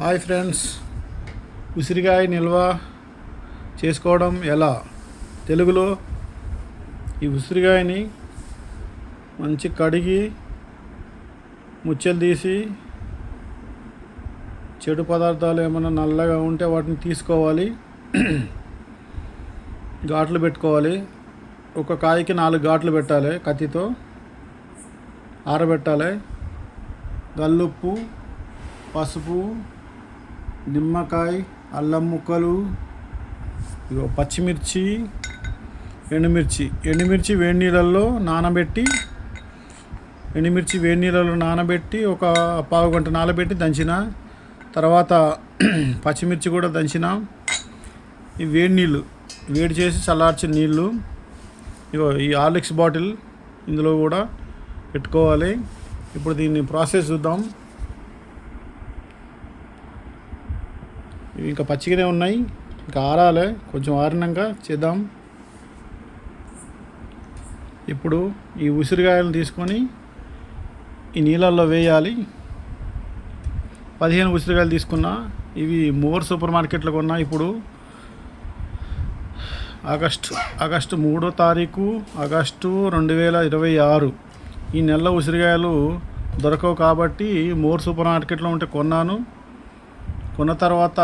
Hi friends, ఉసిరికాయ నిల్వ చేసుకోవడం ఎలా? తెలుగులో ఈ ఉసిరికాయని మంచి కడిగి ముచ్చలు తీసి చెడు పదార్థాలు ఏమైనా నల్లగా ఉంటే వాటిని తీసుకోవాలి. ఘాట్లు పెట్టుకోవాలి. ఒక కాయకి 4 ఘాట్లు పెట్టాలి. కత్తితో ఆరబెట్టాలి. గల్లుప్పు, పసుపు, నిమ్మకాయ, అల్లం ముక్కలు, పచ్చిమిర్చి, ఎండుమిర్చి వేడి నీళ్ళల్లో నానబెట్టి ఒక పావు గంట నానబెట్టి దంచిన తర్వాత పచ్చిమిర్చి కూడా దంచిన. ఈ వేడి చేసి చల్లార్చిన నీళ్ళు ఈ హార్లిక్స్ బాటిల్ ఇందులో కూడా పెట్టుకోవాలి. ఇప్పుడు దీన్ని ప్రాసెస్ చూద్దాం. ఇవి ఇంకా పచ్చిగానే ఉన్నాయి, ఇంకా ఆరాలి. కొంచెం ఆరినాక చేద్దాం. ఇప్పుడు ఈ ఉసిరికాయలు తీసుకొని ఈ నీళ్ళల్లో వేయాలి. 15 ఉసిరికాయలు తీసుకున్నా. ఇవి మోర్ సూపర్ మార్కెట్లో కొన్నా. ఇప్పుడు ఆగస్టు 3వ తారీఖు, ఆగస్టు 2026. ఈ నెల ఉసిరికాయలు దొరకవు కాబట్టి మోర్ సూపర్ మార్కెట్లో ఉంటే కొన్నాను. కొన్న తర్వాత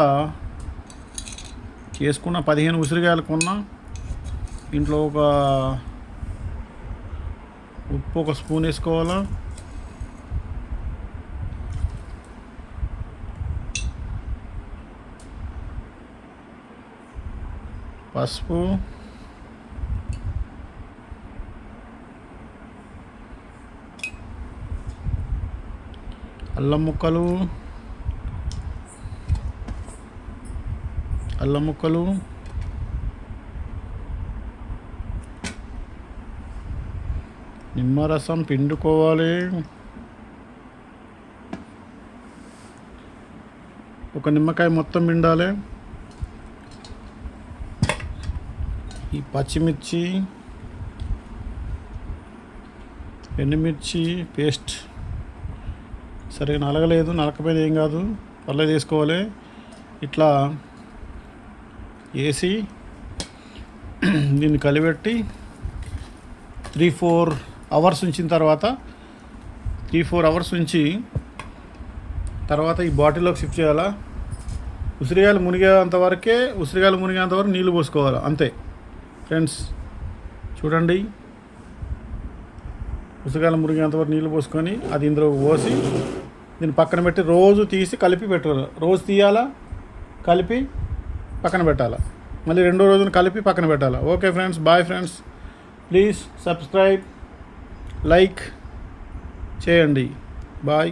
చేసుకున్న 15 ఉసిరికాయలు కొన్నా. ఇంట్లో ఉప్పు ఒక స్పూన్ వేసుకోవాలా. పసుపు, అల్లం ముక్కలు, నిమ్మరసం పిండుకోవాలి. ఒక నిమ్మకాయ మొత్తం పిండాలి. ఈ పచ్చిమిర్చి, ఎండుమిర్చి పేస్ట్ సరిగా నలగలేదు. నలకపోయినా ఏం కాదు, పర్లేదు, వేసుకోవాలి. ఇట్లా వేసి దీన్ని కలిపెట్టి 3-4 అవర్స్ ఉంచిన తర్వాత 3-4 అవర్స్ ఉంచి తర్వాత ఈ బాటిల్లోకి షిఫ్ట్ చేయాలా. ఉసిరికాయలు మునిగేంత వరకు నీళ్ళు పోసుకోవాలి. అంతే ఫ్రెండ్స్, చూడండి. ఉసిరికాయలు మునిగేంత వరకు నీళ్ళు పోసుకొని అది ఇందులో పోసి దీన్ని పక్కన పెట్టి రోజు తీసి కలిపి పెట్టాలి. రోజు తీయాలా, కలిపి పక్కన పెట్టాలి. మళ్ళీ 2వ రోజున కలిపి పక్కన పెట్టాలి. Okay friends, bye friends. Please subscribe, like చేయండి. బాయ్.